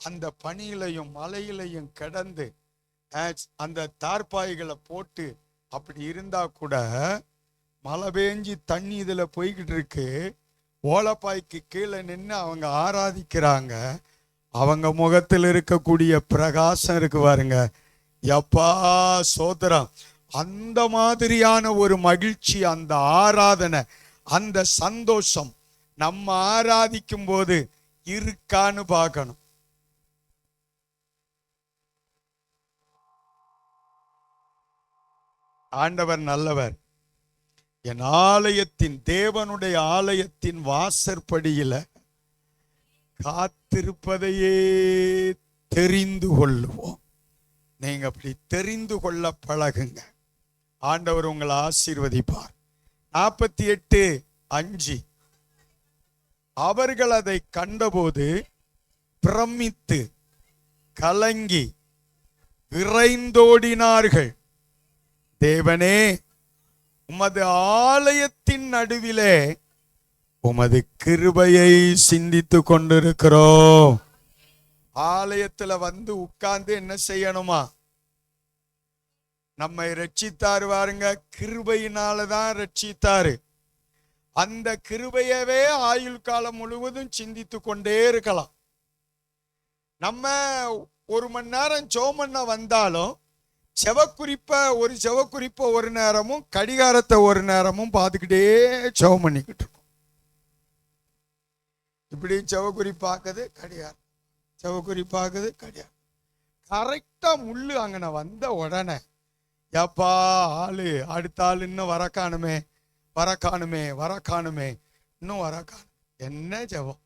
அந்த பனியிலையும் மலையிலையும் கிடந்து அந்த தார்பாய்களை போட்டு அப்படி இருந்தா கூட மழை பெஞ்சி தண்ணி இதுல போய்கிட்டு இருக்கு. ஓலப்பாய்க்கு கீழே நின்று அவங்க ஆராதிக்கிறாங்க. அவங்க முகத்தில் இருக்கக்கூடிய பிரகாசம் இருக்கு பாருங்க, எப்பா சோதரம். அந்த மாதிரியான ஒரு மகிழ்ச்சி, அந்த ஆராதனை, அந்த சந்தோஷம் நம்ம ஆராதிக்கும் போது இருக்கான்னு பார்க்கணும். ஆண்டவர் நல்லவர். என் ஆலயத்தின், தேவனுடைய ஆலயத்தின் வாசற்படியில காத்திருப்பதையே தெரிந்து கொள்ளுவோம். நீங்க அப்படி தெரிந்து கொள்ள பழகுங்க. ஆண்டவர் உங்களை ஆசீர்வதிப்பார். 48:5 அவர்கள் அதை கண்டபோது பிரமித்து கலங்கி விரைந்தோடினார்கள். தேவனே, உமது ஆலயத்தின் நடுவிலே உமது கிருபையை சிந்தித்து கொண்டிருக்கிறோம். ஆலயத்துல வந்து உட்கார்ந்து என்ன செய்யணுமா? நம்மை ரட்சித்தாரு பாருங்க, கிருபையினாலதான் ரட்சித்தாரு. அந்த கிருபையவே ஆயுள் காலம் முழுவதும் சிந்தித்து கொண்டே இருக்கலாம். நம்ம 1 மணி நேரம் ஜெபம் பண்ண வந்தாலும் ஒரு செவக்குறிப்ப ஒரு நேரமும் கடிகாரத்தை ஒரு நேரமும் பார்த்துக்கிட்டே ஜெபம் பண்ணிக்கிட்டு இருக்கோம். இப்படி செவக்குறிப்பாக்குது கடிகாரம், செவக்குறிப்பாக்குது கடிகாரம். கரெக்டா முள்ளு அங்கன வந்த உடனே, எப்பா ஆளு அடுத்த ஆள் இன்னும் வரக்கானுமே வரக்கானுமே வரக்கானுமே இன்னும் வரக்கானு. என்ன ஜெபம்!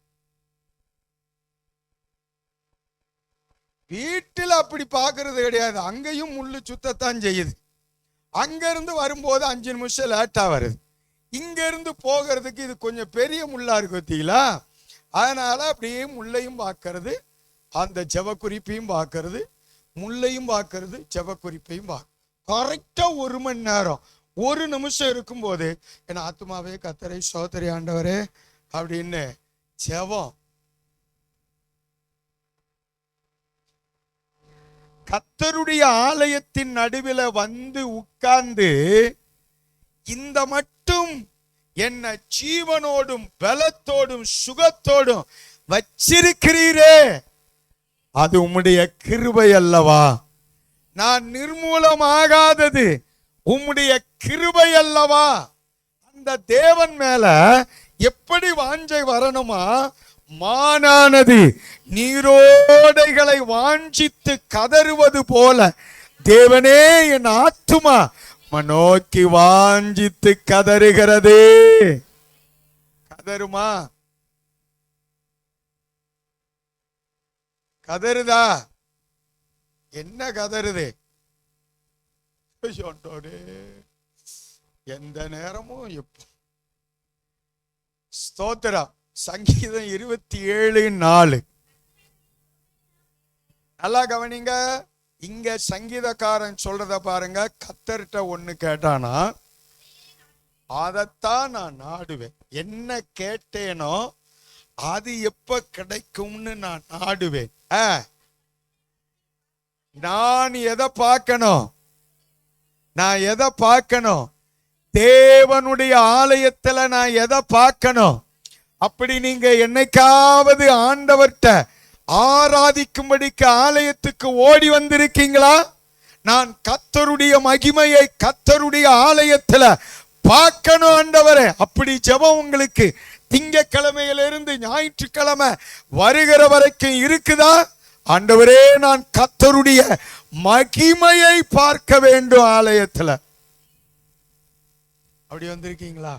வீட்டில் அப்படி பார்க்கறது கிடையாது. அங்கேயும் முள்ளு சுத்தத்தான் செய்யுது. அங்க இருந்து வரும்போது 5 நிமிஷம் லேட்டா வருது. இங்க இருந்து போகிறதுக்கு இது கொஞ்சம் பெரிய முள்ளா இருக்கு பார்த்தீங்களா? அதனால அப்படியே முள்ளையும் பார்க்கறது, அந்த ஜெப குறிப்பையும் பார்க்கறது, முள்ளையும் பார்க்கறது, ஜெப குறிப்பையும் பார்க்க. கரெக்டா 1 மணி நேரம் 1 நிமிஷம் இருக்கும்போது, என் ஆத்துமாவே கர்த்தரை ஸ்தோத்திரி ஆண்டவரே அப்படின்னு ஜெபம். கர்த்தருடைய ஆலயத்தின் நடுவில் வந்து உட்கார்ந்து இந்த மட்டும் என்ன ஜீவனோடும் பலத்தோடும் சுகத்தோடும் வச்சிருக்கிறீரே, அது உம்முடைய கிருபை அல்லவா? நான் நிர்மூலமாகாதது உம்முடைய கிருபை அல்லவா? அந்த தேவன் மேல எப்படி வாஞ்சை வரணுமா? மானானது நீரோடைகளை வாஞ்சித்து கதறுவது போல தேவனே என் ஆத்துமா நோக்கி வாஞ்சித்து கதறுகிறது. கதறுமா? கதறுதா? என்ன கதறுது? எந்த நேரமும் எப்போ ஸ்தோத்திரம். சங்கீதம் 27:4 நல்லா கவனிங்க. இங்க சங்கீதக்காரன் சொல்றத பாருங்க, கர்த்தர்ட்ட ஒண்ணு கேட்டானா அதைத்தான் நான் நாடுவேன். என்ன கேட்டேனோ அது எப்ப கிடைக்கும்னு நான் நாடுவேன். நான் எதை பார்க்கணும்? நான் எதை பார்க்கணும்? தேவனுடைய ஆலயத்துல நான் எதை பார்க்கணும்? அப்படி நீங்க என்னைக்காவது ஆண்டவர்கிட்ட ஆராதிக்கும்படிக்கு ஆலயத்துக்கு ஓடி வந்திருக்கீங்களா? நான் கர்த்தருடைய மகிமையை கர்த்தருடைய ஆலயத்துல பார்க்கணும் ஆண்டவரே. அப்படி ஜெபம் உங்களுக்கு திங்கக்கிழமையிலிருந்து ஞாயிற்றுக்கிழமை வருகிற வரைக்கும் இருக்குதா? ஆண்டவரே, நான் கர்த்தருடைய மகிமையை பார்க்க வேண்டும் ஆலயத்துல. அப்படி வந்திருக்கீங்களா?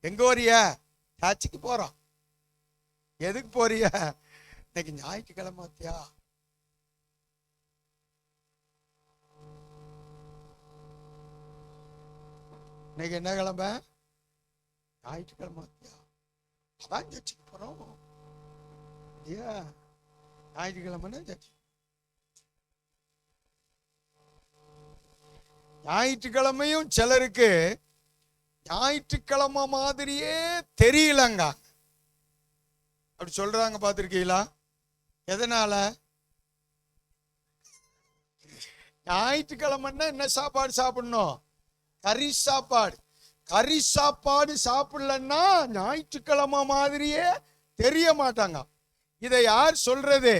எங்க போறிய? சாட்சிக்கு போறோம். எதுக்கு போறிய? இன்னைக்கு ஞாயிற்றுக்கிழமையா? இன்னைக்கு என்ன கிழமை? ஞாயிற்றுக்கிழமையா? அதான் சர்ச்சுக்கு போறோம். ஞாயிற்றுக்கிழமைன்னா சர்ச்சு. ஞாயிற்றுக்கிழமையும் சிலருக்கு ஞாயிற்றுக்கிழமை மாதிரியே தெரியலங்க. அப்படி சொல்றாங்க, பார்த்திருக்கீங்களா? எதனால? ஞாயிற்றுக்கிழமைன்னா என்ன சாப்பாடு சாப்பிடணும்? கறி சாப்பாடு. கறி சாப்பாடு சாப்பிடலன்னா ஞாயிற்றுக்கிழமை மாதிரியே தெரிய மாட்டாங்க. இதை யார் சொல்றது?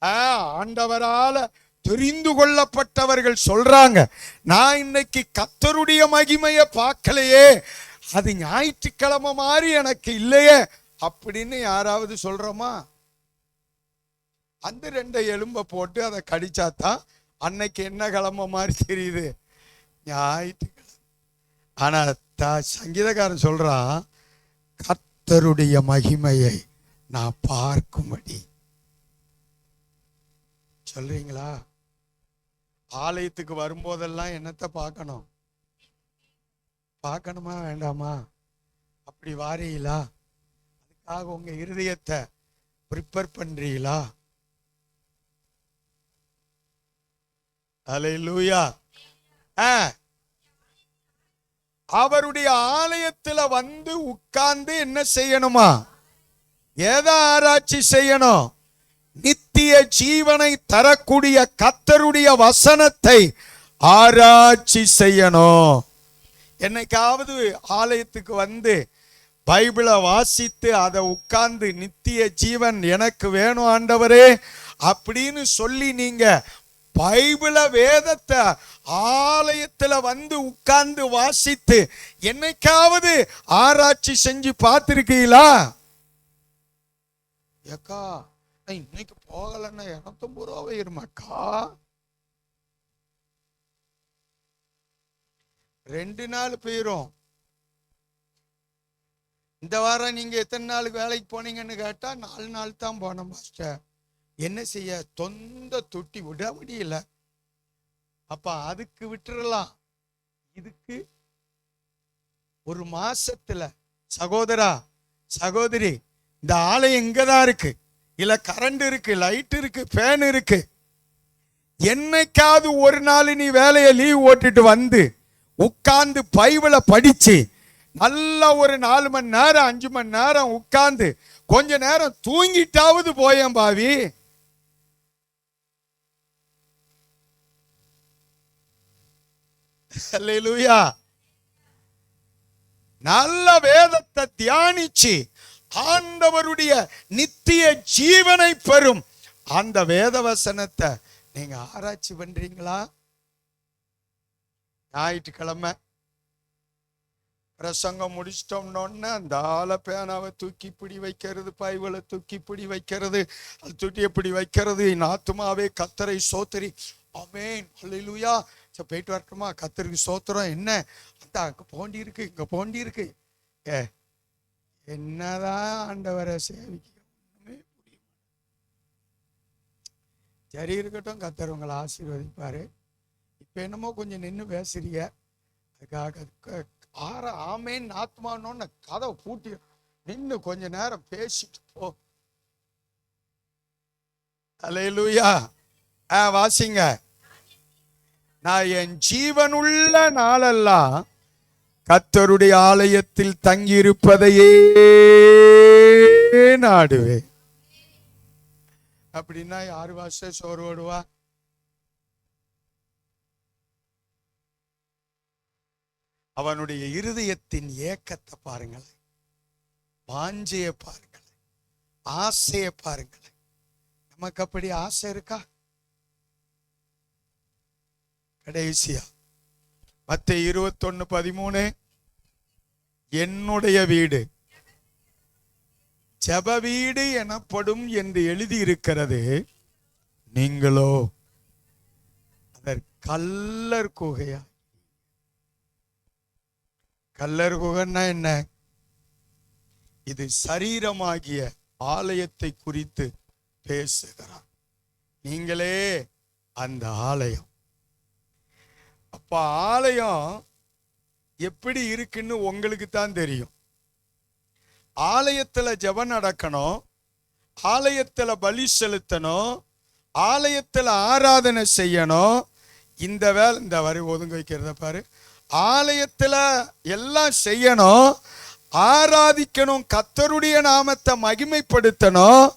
ஆண்டவரால தெரிந்து கொள்ளப்பட்டவர்கள் சொல்றாங்க. நான் இன்னைக்கு கர்த்தருடைய மகிமையை பார்க்கலையே, அது ஞாயிற்றுக்கிழமை மாதிரி எனக்கு இல்லையே அப்படின்னு யாராவது சொல்றோமா? அந்த 2 எலும்பை போட்டு அதை கடிச்சாதான் அன்னைக்கு என்ன கிழமை மாதிரி தெரியுது? ஞாயிற்றுக்கிழமை. ஆனா சங்கீதக்காரன் சொல்றான், கர்த்தருடைய மகிமையை நான் பார்க்கும்படி. சொல்றீங்களா? ஆலயத்துக்கு வரும்போதெல்லாம் என்னத்தை பார்க்கணும்? பார்க்கணுமா வேண்டாமா? அப்படி வாரீங்களா? அதுக்காக உங்க இருதயத்தை ப்ரிப்பேர் பண்றீங்களா? அல்லேலூயா. அவருடைய ஆலயத்துல வந்து உட்கார்ந்து என்ன செய்யணுமா? எதை ஆராய்ச்சி செய்யணும்? நித்திய ஜீவனை தரக்கூடிய கர்த்தருடைய வசனத்தை ஆராய்ச்சி செய்யணும். என்னைக்காவது ஆலயத்துக்கு வந்து பைபிளை வாசித்து அதை உட்கார்ந்து நித்திய ஜீவன் எனக்கு வேணும் ஆண்டவரே அப்படின்னு சொல்லி நீங்க பைபிள வேதத்தை ஆலயத்துல வந்து உட்கார்ந்து வாசித்து என்னைக்காவது ஆராய்ச்சி செஞ்சு பார்த்திருக்கீங்களா? ஏக்கா இன்னைக்கு போகலன்னா 250 ரூபா இருமாக்கா. 2 நாள் போயிரும். இந்த வாரம் நீங்க எத்தனை நாளுக்கு வேலைக்கு போனீங்கன்னு கேட்டா 4 நாள் தான் போனோம் மாஸ்டர். என்ன செய்ய? தொந்த தொட்டி விட முடியல. அப்ப அதுக்கு விட்டுறலாம். இதுக்கு ஒரு மாசத்துல சகோதரா சகோதரி, இந்த ஆலயம் இங்கதான் இருக்கு, இல்ல கரண்ட் இருக்கு, லைட் இருக்கு, ஃபேன் இருக்கு. என்னைக்காவது ஒரு நாள் நீ வேலையை லீவ் ஓட்டிட்டு வந்து உட்கார்ந்து பைபிளை படிச்சு நல்லா ஒரு 4 மணி நேரம் 5 மணி நேரம் உட்கார்ந்து கொஞ்ச நேரம் தூங்கிட்டாவது போயேன் பாவி. அல்லேலூயா. நல்ல வேதத்தை தியானிச்சு ஆண்டவருடைய நித்திய ஜீவனை பெறும் அந்த வேத வசனத்தை நீங்க ஆராய்ச்சி பண்றீங்களா? ஞாயிற்றுக்கிழமை பிரசங்கம் முடிச்சிட்டோம்னு அந்த ஆளை பேனாவை தூக்கி பிடி வைக்கிறது, பைபிளை தூக்கி பிடி வைக்கிறது, அது தூக்கி எப்படி வைக்கிறது. ஆத்துமாவே கர்த்தரை ஸ்தோத்திரி. ஆமென் அல்லேலூயா. போயிட்டு வரட்டுமா? கர்த்தருக்கு ஸ்தோத்திரம். என்ன அந்த அங்க போண்டி இருக்கு, இங்க போண்டி இருக்கு. என்னதான் ஆண்டவரை சேவிக்க ஒண்ணுமே புரியும். சரி இருக்கட்டும், கர்த்தர் உங்களை ஆசீர்வதிப்பாரு. இப்ப என்னமோ கொஞ்சம் நின்று பேசுறீங்க, அதுக்காக ஆமேன் ஆத்மானோன்னு கதை பூட்டி நின்று கொஞ்ச நேரம் பேசிட்டு போ. அல்லேலூயா. வாசிங்க. நான் என் ஜீவனுள்ள நாளெல்லாம் கர்த்தருடைய ஆலயத்தில் தங்கியிருப்பதையே நாடுவேன். அப்படின்னா யாரு வாச சோறு ஓடுவா? அவனுடைய இருதயத்தின் ஏக்கத்தை பாருங்களேன், வாஞ்சைய பாருங்களேன், ஆசைய பாருங்களேன். நமக்கு அப்படி ஆசை இருக்கா? கடைசியா மத்தேயு 21:13, என்னுடைய வீடு ஜெப வீடு எனப்படும் என்று எழுதியிருக்கிறது, நீங்களோ அதற்கு கல்லர் குகையா. கல்லர் குகைன்னா என்ன? இது சரீரமாகிய ஆலயத்தை குறித்து பேசுகிறார். நீங்களே அந்த ஆலயம். அப்ப ஆலயம் எப்படி இருக்குன்னு உங்களுக்கு தான் தெரியும். ஆலயத்துல ஜெபம் நடக்கணும், ஆலயத்துல பலி செலுத்தணும், ஆலயத்துல ஆராதனை செய்யணும். இந்த வேலை இந்த வரி ஒதுங்க வைக்கிறத பாரு. ஆலயத்துல எல்லாம் செய்யணும், ஆராதிக்கணும், கர்த்தருடைய நாமத்தை மகிமைப்படுத்தணும்.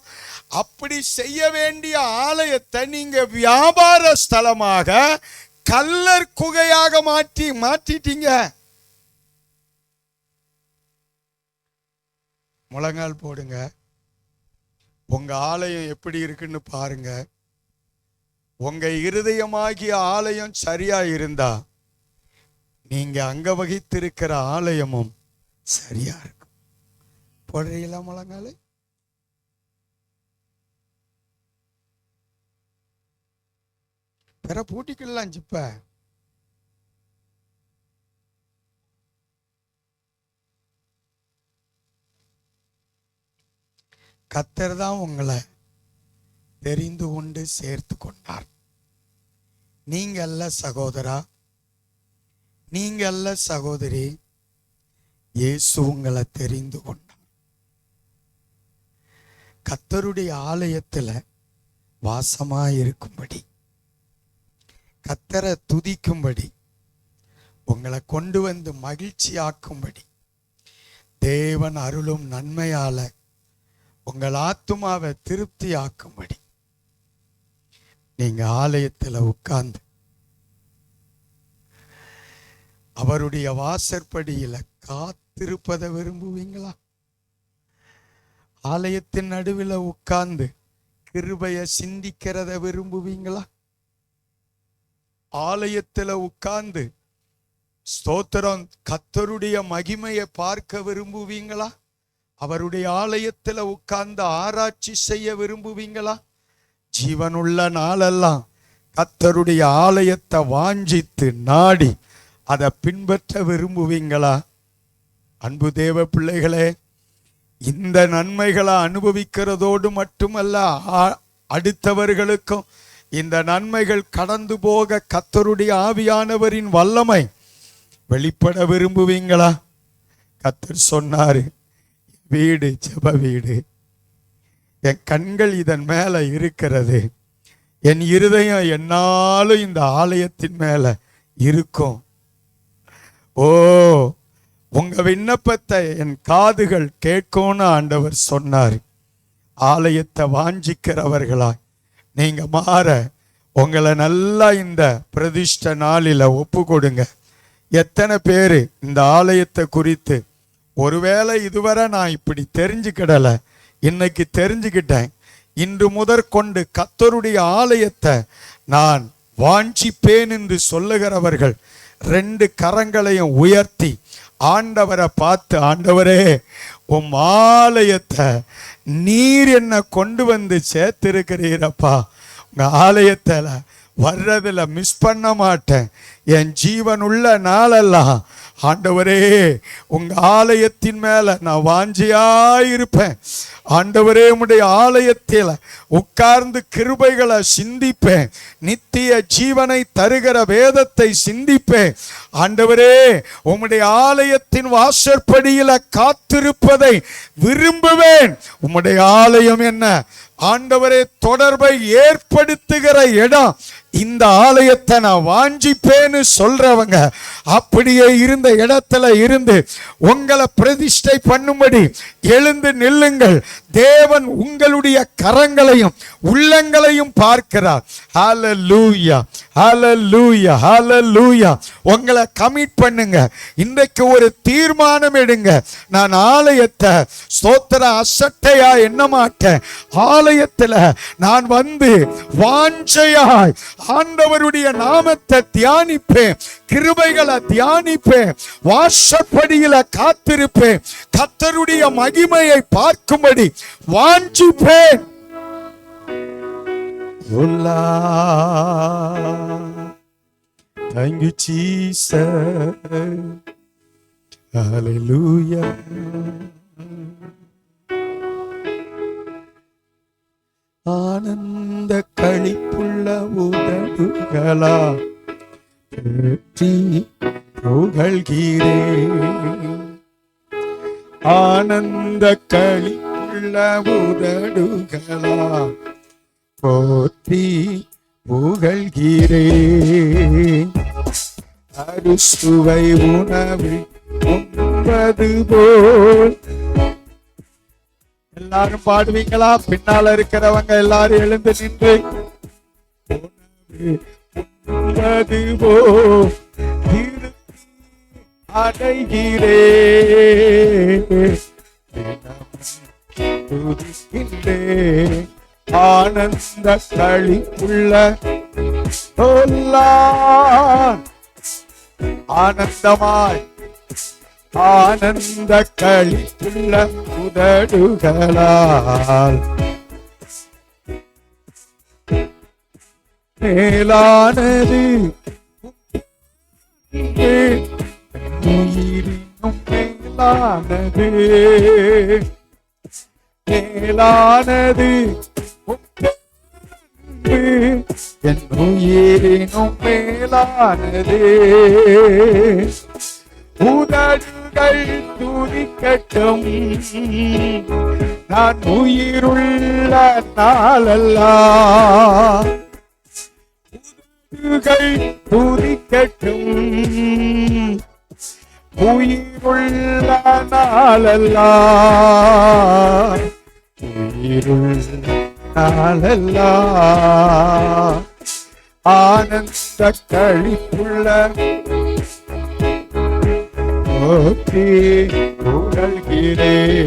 அப்படி செய்ய வேண்டிய ஆலயத்தை நீங்க வியாபார ஸ்தலமாக கல்லர் குகையாக மாற்றிட்டீங்க. முழங்கால் போடுங்க. உங்க ஆலயம் எப்படி இருக்குன்னு பாருங்க. உங்க இருதயமாகிய ஆலயம் சரியா இருந்தா நீங்க அங்க வகித்திருக்கிற ஆலயமும் சரியா இருக்கும். போடுறீங்களா முழங்கால்? பிற பூட்டிக்கலாம் சிப்ப. கர்த்தர் தான் உங்களை தெரிந்து கொண்டு சேர்த்து கொண்டார். நீங்க அல்ல சகோதரா, நீங்க அல்ல சகோதரி, இயேசு உங்களை தெரிந்து கொண்டார். கர்த்தருடைய ஆலயத்துல வாசமாயிருக்கும்படி, கர்த்தரை துதிக்கும்படி, உங்களை கொண்டு வந்து மகிழ்ச்சி ஆக்கும்படி, தேவன் அருளும் நன்மையால உங்கள் ஆத்துமாவை திருப்தி ஆக்கும்படி நீங்க ஆலயத்தில் உட்கார்ந்து அவருடைய வாசற்படியில காத்திருப்பதை விரும்புவீங்களா? ஆலயத்தின் நடுவில் உட்கார்ந்து கிருபையை சிந்திக்கிறத விரும்புவீங்களா? ஆலயத்தில் உட்கார்ந்து ஸ்தோத்திரம் கர்த்தருடைய மகிமையை பார்க்க விரும்புவீங்களா? அவருடைய ஆலயத்தில் உட்கார்ந்து ஆராய்ச்சி செய்ய விரும்புவீங்களா? ஜீவனுள்ள நாளெல்லாம் கர்த்தருடைய ஆலயத்தை வாஞ்சித்து நாடி அதை பின்பற்ற விரும்புவீங்களா? அன்பு தேவ பிள்ளைகளே, இந்த நன்மைகளை அனுபவிக்கிறதோடு மட்டுமல்ல, அடுத்தவர்களுக்கும் இந்த நன்மைகள் கடந்து போக கர்த்தருடைய ஆவியானவரின் வல்லமை வெளிப்பட விரும்புவீங்களா? கர்த்தர் சொன்னாரு, வீடு ஜெப வீடு, என் கண்கள் இதன் மேல இருக்கிறது, என் இருதயம் என்னாலும் இந்த ஆலயத்தின் மேல இருக்கும். ஓ, உங்க விண்ணப்பத்தை என் காதுகள் கேட்கும்னு ஆண்டவர் சொன்னார். ஆலயத்தை வாஞ்சிக்கிறவர்களாய் நீங்க மாற உங்களை நல்லா இந்த பிரதிஷ்ட நாளில ஒப்பு கொடுங்க. எத்தனை பேரு இந்த ஆலயத்தை குறித்து ஒருவேளை இதுவரை நான் இப்படி தெரிஞ்சுக்கிடல, இன்னைக்கு தெரிஞ்சுக்கிட்டேன், இன்று முதற்கொண்டு கர்த்தருடைய ஆலயத்தை நான் வாஞ்சிப்பேன் என்று சொல்லுகிறவர்கள் 2 கரங்களையும் உயர்த்தி ஆண்டவரை பார்த்து, ஆண்டவரே உம் ஆலயத்தை நீர் என்ன கொண்டு வந்து சேர்த்திருக்கிறீரப்பா, உங்க ஆலயத்தில் வர்றதுல மிஸ் பண்ண மாட்டேன், என் ஜீவனுள்ள நாளெல்லாம் ஆண்டவரே உங்க ஆலயத்தின் மேல நான் வாஞ்சியாயிருப்பேன். ஆண்டவரே உம்முடைய ஆலயத்தில் உட்கார்ந்து கிருபைகளை சிந்திப்பேன், நித்திய ஜீவனை தருகிற வேதத்தை சிந்திப்பேன். ஆண்டவரே உம்முடைய ஆலயத்தின் வாசற்படியில காத்திருப்பதை விரும்புவேன். உம்முடைய ஆலயம் என்ன ஆண்டவரே தொடர்பை ஏற்படுத்துகிற இடம் இந்த ஆலயத்தை நான் வாஞ்சிப்பேன்னு சொல்றவங்க அப்படியே இருந்த இடத்துல இருந்து உங்களை பிரதிஷ்டை பண்ணும்படி எழுந்து நில்லுங்கள். தேவன் உங்களுடைய கரங்களையும் உள்ளங்களையும் பார்க்கிறார். ஹல்லேலூயா, ஹல்லேலூயா, ஹல்லேலூயா. உங்களை கமிட் பண்ணுங்க. இன்றைக்கு ஒரு தீர்மானம் எடுங்க. நான் ஆலயத்தை ஸ்தோத்திர அசட்டையா எண்ண மாட்டேன். ஆலயத்துல நான் வந்து வாஞ்சையாய் ஆண்டவருடைய நாமத்தை தியானிப்பேன், கிருபைகளை தியானிப்பேன், வாசற்படியில காத்திருப்பேன், கர்த்தருடைய மகிமையை பார்க்கும்படி வாஞ்சிப்பேன். Thank you, Jesus. Hallelujah. ஆனந்த களிப்புள்ள உதடுகளா போற்றி புகழ்கிறேன். ஆனந்த களிப்புள்ள உதடுகளா போற்றி புகழ்கிறேன். அறுசுவை உணவு உண்பது போல். எல்லாரும் பாடுவீங்களா? பின்னால இருக்கிறவங்க எல்லாரும் எழுந்து நின்று உண்பது போல் அடைகிறேன். ஆனந்த களிப்புள்ள ஆனந்தமாய் ஆனந்த களிப்புள்ள உதடுகளால் மேலானது உயிரினும் மேலானது, மேலானது என் உயிரினும் மேலானது. உதடுகள் துதிக்கட்டும் நான் உயிருள்ள நாளெல்லாம். உதடுகள் துதிக்கட்டும் உயிருள்ள நாளெல்லாம், உயிருள்ள நாளெல்லாம். ஆனந்த களிப்புள்ள போற்றி புகழ்கிறேன்.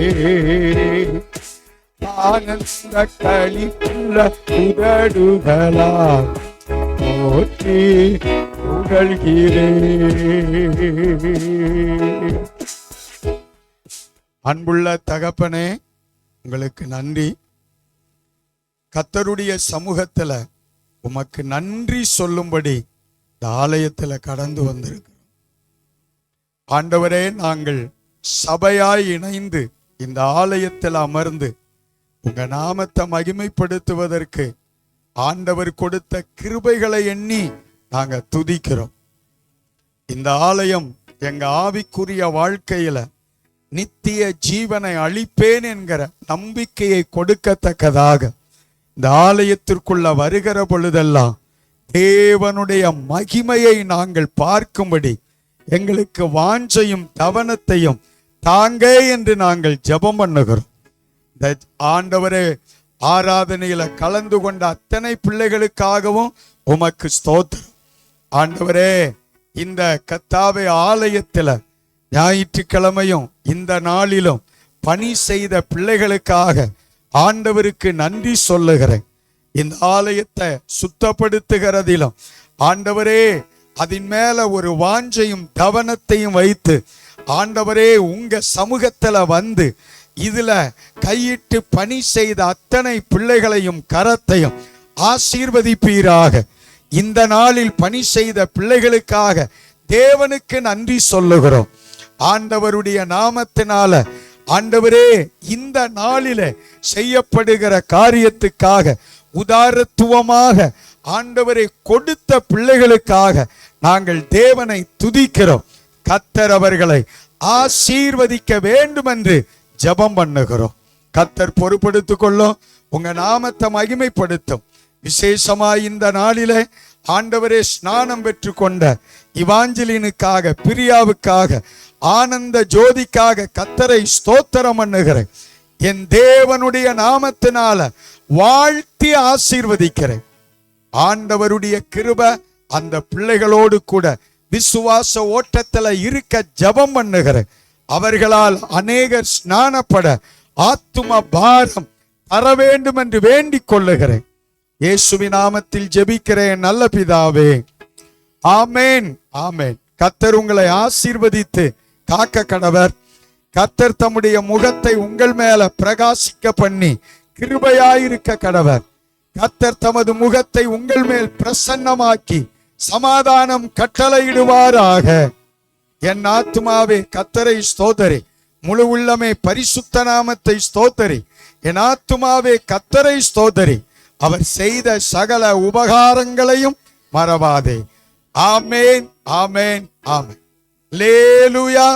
ஆனந்த களிப்புள்ள உதடுகளால் போற்றி புகழ்கிறேன். அன்புள்ள தகப்பனே, உங்களுக்கு நன்றி. கர்த்தருடைய சமூகத்துல உமக்கு நன்றி சொல்லும்படி இந்த ஆலயத்துல கடந்து வந்திருக்கு. ஆண்டவரே, நாங்கள் சபையாய் இணைந்து இந்த ஆலயத்தில் அமர்ந்து உங்க நாமத்தை மகிமைப்படுத்துவதற்கு ஆண்டவர் கொடுத்த கிருபைகளை எண்ணி நாங்க துதிக்கிறோம். இந்த ஆலயம் எங்க ஆவிக்குரிய வாழ்க்கையில நித்திய ஜீவனை அளிப்பேன் என்கிற நம்பிக்கையை கொடுக்கத்தக்கதாக இந்த ஆலயத்திற்குள்ள வருகிற பொழுதெல்லாம் தேவனுடைய மகிமையை நாங்கள் பார்க்கும்படி எங்களுக்கு வாஞ்சையும் தவனத்தையும் தாங்க என்று நாங்கள் ஜெபம் பண்ணுகிறோம். இந்த ஆண்டவரே, ஆராதனையில கலந்து கொண்ட அத்தனை பிள்ளைகளுக்காகவும் உமக்கு ஸ்தோத்திரம். ஆண்டவரே, இந்த கர்த்தாவே ஆலயத்துல ஞாயிற்றுக்கிழமையும் இந்த நாளிலும் பணி செய்த பிள்ளைகளுக்காக ஆண்டவருக்கு நன்றி சொல்லுகிறேன். இந்த ஆலயத்தை சுத்தப்படுத்துகிறதிலும் ஆண்டவரே அதன் மேல ஒரு வாஞ்சையும் கவனத்தையும் வைத்து ஆண்டவரே உங்க சமூகத்துல வந்து இதுல கையிட்டு பணி செய்த அத்தனை பிள்ளைகளையும் கரத்தையும் ஆசீர்வதிப்பீராக. இந்த நாளில் பணி செய்த பிள்ளைகளுக்காக தேவனுக்கு நன்றி சொல்லுகிறோம். ஆண்டவருடைய நாமத்தினால ஆண்டவரே இந்த நாளில செய்யப்படுகிற காரியத்துக்காக உதாரத்துவமாக ஆண்டவரை கொடுத்த பிள்ளைகளுக்காக நாங்கள் தேவனை துதிக்கிறோம். கர்த்தர் அவர்களை ஆசீர்வதிக்க வேண்டும் என்று ஜெபம் பண்ணுகிறோம். கர்த்தர் பொறுப்படுத்திக் கொள்ளும். உங்க நாமத்தை மகிமைப்படுத்தும். விசேஷமாய் இந்த நாளிலே ஆண்டவரே ஸ்நானம் பெற்று கொண்ட இவாஞ்சலினுக்காக, பிரியாவுக்காக, ஆனந்த ஜோதிக்காக கர்த்தரை ஸ்தோத்திரம் பண்ணுகிறேன். என் தேவனுடைய நாமத்தினால வாழ்த்தி ஆசீர்வதிக்கிறேன். ஆண்டவருடைய கிருபை அந்த பிள்ளைகளோடு கூட விசுவாச ஓட்டத்துல இருக்க ஜெபம் பண்ணுகிறேன். அவர்களால் அநேகர் ஸ்நானப்பட ஆத்தும பாரம் தர வேண்டும் என்று வேண்டிக் கொள்ளுகிறேன். இயேசுவின் நாமத்தில் ஜெபிக்கிறேன் நல்ல பிதாவே, ஆமேன், ஆமேன். கர்த்தர் உங்களை ஆசீர்வதித்து காக்க கடவர். கர்த்தர் தம்முடைய முகத்தை உங்கள் மேல பிரகாசிக்க பண்ணி கிருபையாயிருக்க கடவர். கர்த்தர் தமது முகத்தை உங்கள் மேல் பிரசன்னமாக்கி சமாதானம் கட்டளையிடுவாராக. என் ஆத்துமாவே கர்த்தரை ஸ்தோத்தரி, முழு உள்ளமே பரிசுத்த நாமத்தை ஸ்தோத்தரி. என் ஆத்துமாவே கர்த்தரை ஸ்தோத்தரி, அவர் செய்த சகல உபகாரங்களையும் மறவாதே. ஆமேன், ஆமேன், ஆமேன். அல்லேலூயா.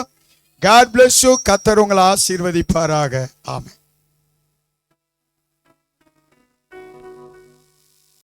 God bless you. கர்த்தர் உங்களை ஆசீர்வதிப்பாராக. ஆமென்.